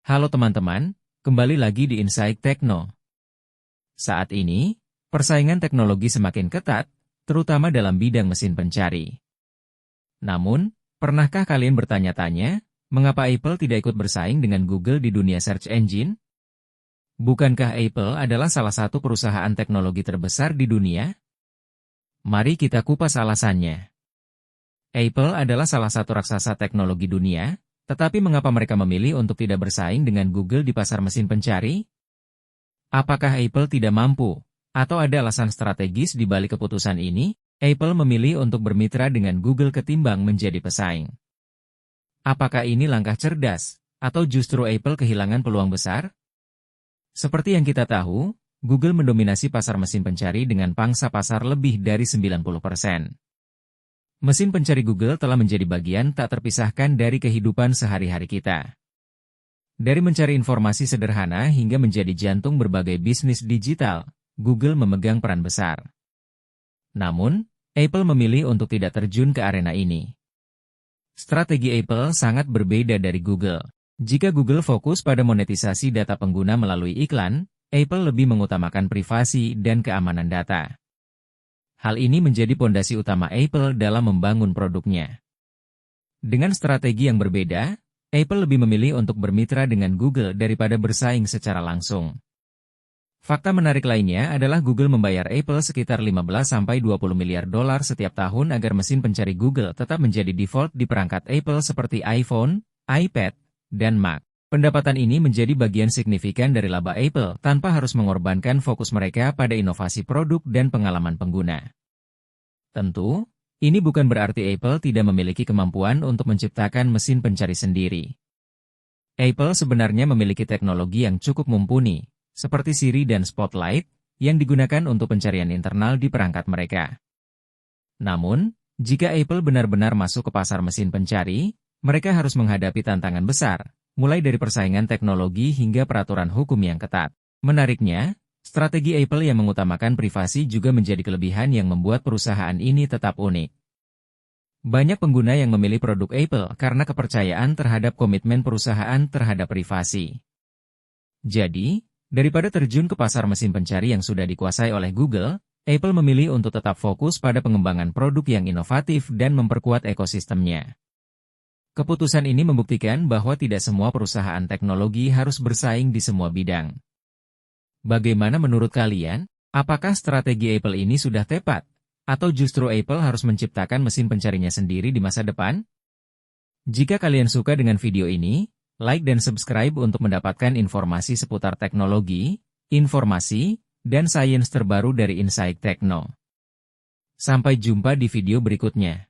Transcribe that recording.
Halo teman-teman, kembali lagi di Insight Tekno. Saat ini, persaingan teknologi semakin ketat, terutama dalam bidang mesin pencari. Namun, pernahkah kalian bertanya-tanya, mengapa Apple tidak ikut bersaing dengan Google di dunia search engine? Bukankah Apple adalah salah satu perusahaan teknologi terbesar di dunia? Mari kita kupas alasannya. Apple adalah salah satu raksasa teknologi dunia, tetapi mengapa mereka memilih untuk tidak bersaing dengan Google di pasar mesin pencari? Apakah Apple tidak mampu? Atau ada alasan strategis di balik keputusan ini? Apple memilih untuk bermitra dengan Google ketimbang menjadi pesaing. Apakah ini langkah cerdas? Atau justru Apple kehilangan peluang besar? Seperti yang kita tahu, Google mendominasi pasar mesin pencari dengan pangsa pasar lebih dari 90%. Mesin pencari Google telah menjadi bagian tak terpisahkan dari kehidupan sehari-hari kita. Dari mencari informasi sederhana hingga menjadi jantung berbagai bisnis digital, Google memegang peran besar. Namun, Apple memilih untuk tidak terjun ke arena ini. Strategi Apple sangat berbeda dari Google. Jika Google fokus pada monetisasi data pengguna melalui iklan, Apple lebih mengutamakan privasi dan keamanan data. Hal ini menjadi pondasi utama Apple dalam membangun produknya. Dengan strategi yang berbeda, Apple lebih memilih untuk bermitra dengan Google daripada bersaing secara langsung. Fakta menarik lainnya adalah Google membayar Apple sekitar 15–20 miliar dolar setiap tahun agar mesin pencari Google tetap menjadi default di perangkat Apple seperti iPhone, iPad, dan Mac. Pendapatan ini menjadi bagian signifikan dari laba Apple tanpa harus mengorbankan fokus mereka pada inovasi produk dan pengalaman pengguna. Tentu, ini bukan berarti Apple tidak memiliki kemampuan untuk menciptakan mesin pencari sendiri. Apple sebenarnya memiliki teknologi yang cukup mumpuni, seperti Siri dan Spotlight, yang digunakan untuk pencarian internal di perangkat mereka. Namun, jika Apple benar-benar masuk ke pasar mesin pencari, mereka harus menghadapi tantangan besar, mulai dari persaingan teknologi hingga peraturan hukum yang ketat. Menariknya, strategi Apple yang mengutamakan privasi juga menjadi kelebihan yang membuat perusahaan ini tetap unik. Banyak pengguna yang memilih produk Apple karena kepercayaan terhadap komitmen perusahaan terhadap privasi. Jadi, daripada terjun ke pasar mesin pencari yang sudah dikuasai oleh Google, Apple memilih untuk tetap fokus pada pengembangan produk yang inovatif dan memperkuat ekosistemnya. Keputusan ini membuktikan bahwa tidak semua perusahaan teknologi harus bersaing di semua bidang. Bagaimana menurut kalian? Apakah strategi Apple ini sudah tepat? Atau justru Apple harus menciptakan mesin pencarinya sendiri di masa depan? Jika kalian suka dengan video ini, like dan subscribe untuk mendapatkan informasi seputar teknologi, informasi, dan sains terbaru dari Insight Tekno. Sampai jumpa di video berikutnya.